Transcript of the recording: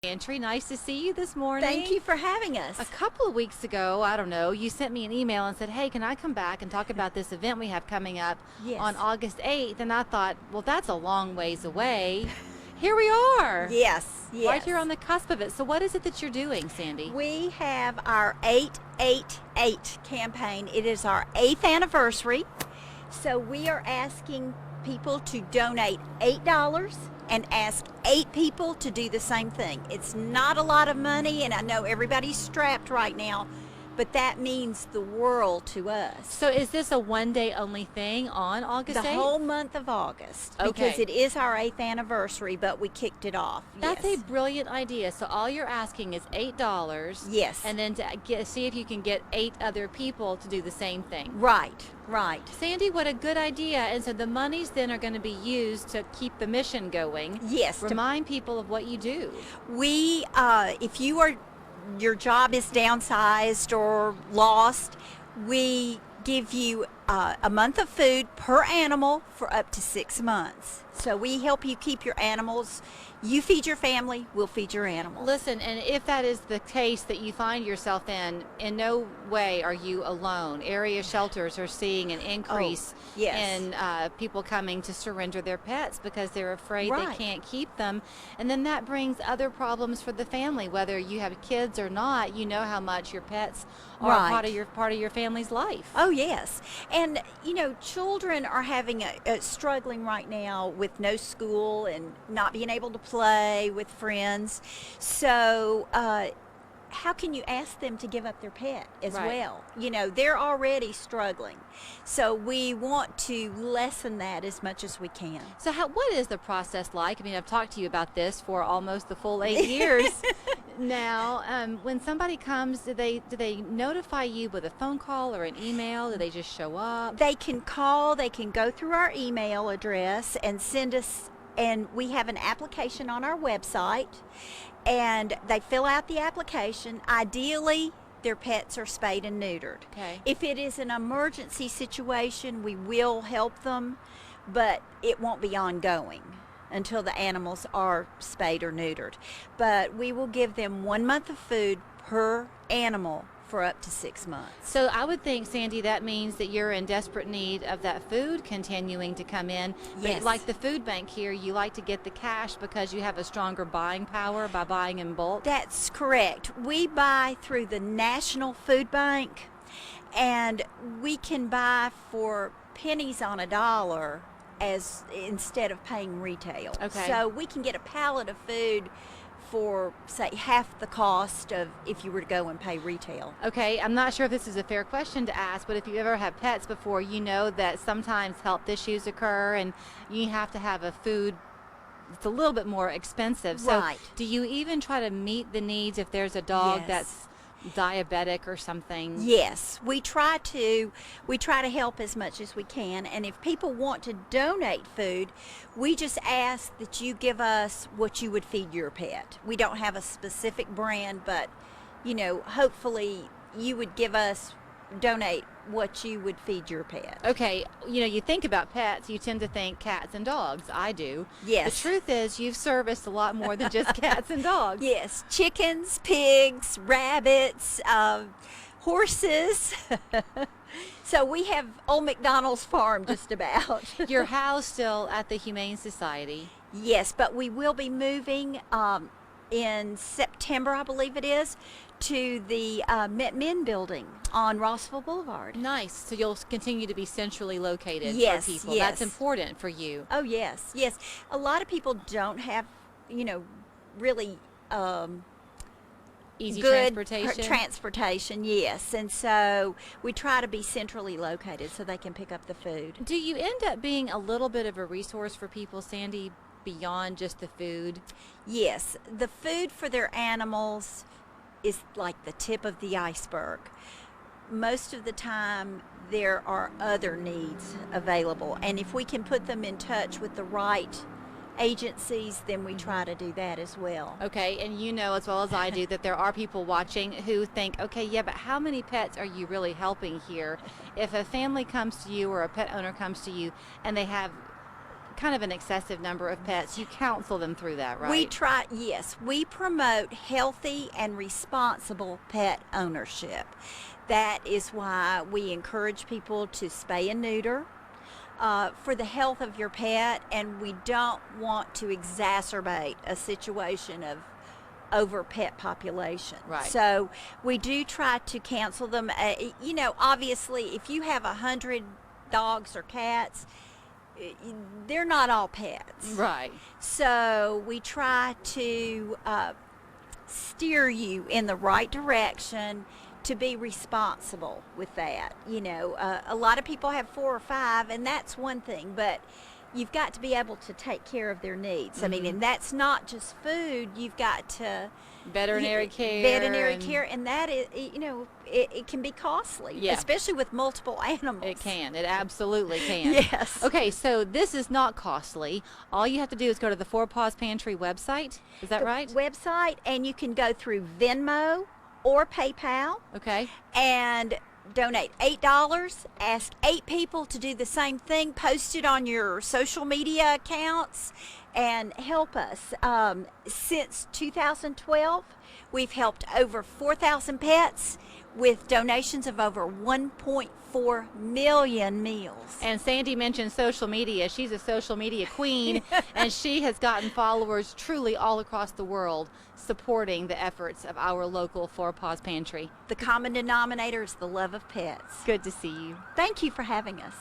Pantry. Nice to see you this morning. Thank you for having A us. couple of weeks ago, I don't know, you sent me an email and said, hey, can I come back and talk about this event we have coming up Yes. on August 8th? And I thought, well, that's a long ways away. Here we are. Yes, yes. Right here on the cusp of it. So what is it that you're doing, Sandy? We have our 888 campaign. It is our 8th anniversary. So we are asking people to donate $8 and ask 8 people to do the same thing. It's not a lot of money, and I know everybody's strapped right now, but that means the world to us. So is this a one-day only thing on August The 8th? whole month of August, because Okay. it is our 8th anniversary, but we kicked it off. That's yes. a brilliant idea. So all you're asking is $8. Yes. And then to see if you can get 8 other people to do the same thing. Right, right. Sandy, what a good idea. And so the monies then are going to be used to keep the mission going. Yes, to Remind people of what you do. We, if your job is downsized or lost, we give you a month of food per animal for up to 6 months. So we help you keep your animals. You feed your family, we'll feed your animals. Listen, and if that is the case that you find yourself in no way are you alone. Area shelters are seeing an increase yes. in people coming to surrender their pets because they're afraid they Right. can't keep them. And then that brings other problems for the family. Whether you have kids or not, you know how much your pets are Right. part of your family's life. Oh yes, and children are having struggling right now with no school and not being able to play with friends. So how can you ask them to give up their pet as Right. well? They're already struggling. So we want to lessen that as much as we can. So what is the process like? I mean, I've talked to you about this for almost the full 8 years now. When somebody comes, do they notify you with a phone call or an email? Do they just show up? They can call, they can go through our email address and send us, and we have an application on our website, and they fill out the application. Ideally, their pets are spayed and neutered. Okay. If it is an emergency situation, we will help them, but it won't be ongoing until the animals are spayed or neutered. But we will give them 1 month of food per animal for up to 6 months. So I would think, Sandy, that means that you're in desperate need of that food continuing to come in. But Yes. like the food bank here, you like to get the cash because you have a stronger buying power by buying in bulk. That's correct. We buy through the National Food Bank, and we can buy for pennies on a dollar as instead of paying retail. Okay. So we can get a pallet of food for, say, half the cost of if you were to go and pay retail. Okay, I'm not sure if this is a fair question to ask, but if you ever had pets before, you know that sometimes health issues occur and you have to have a food that's a little bit more expensive. So Right. do you even try to meet the needs if there's a dog Yes. that's diabetic or something? Yes, we try to help as much as we can, and if people want to donate food, we just ask that you give us what you would feed your pet. We don't have a specific brand, but hopefully you would donate what you would feed your pet. Okay, you think about pets, you tend to think cats and dogs. I do. Yes. The truth is, you've serviced a lot more than just cats and dogs. Yes, chickens, pigs, rabbits, horses. So we have old McDonald's farm just about. You're housed still at the Humane Society. Yes, but we will be moving in September, I believe it is, to the Met Men building on Rossville Boulevard. Nice. So you'll continue to be centrally located Yes, for people. yes. That's important for you. Oh, yes, yes. A lot of people don't have, really Easy good transportation. transportation, yes. And so we try to be centrally located so they can pick up the food. Do you end up being a little bit of a resource for people, Sandy, beyond just the food? Yes, the food for their animals is like the tip of the iceberg. Most of the time, there are other needs available, and if we can put them in touch with the right agencies, then we try to do that as well. Okay, and you know as well as I do that there are people watching who think, okay, yeah, but how many pets are you really helping here? If a family comes to you or a pet owner comes to you and they have kind of an excessive number of pets, you counsel them through that, right? We try, yes, we promote healthy and responsible pet ownership. That is why we encourage people to spay and neuter for the health of your pet, and we don't want to exacerbate a situation of over pet population. Right. So we do try to counsel them. Obviously, if you have 100 dogs or cats, they're not all pets. Right. So we try to steer you in the right direction to be responsible with that. A lot of people have 4 or 5, and that's one thing, but you've got to be able to take care of their needs. I mean, and that's not just food. You've got to Veterinary care. And that is, it can be costly, Yeah. especially with multiple animals. It can. It absolutely can. Yes. Okay, so this is not costly. All you have to do is go to the Four Paws Pantry website. Is that right? Website, and you can go through Venmo or PayPal Okay. and donate $8. Ask 8 people to do the same thing. Post it on your social media accounts and help us. Since 2012, we've helped over 4,000 pets with donations of over 1.4 million meals. And Sandy mentioned social media. She's a social media queen, and she has gotten followers truly all across the world supporting the efforts of our local Four Paws Pantry. The common denominator is the love of pets. Good to see you. Thank you for having us.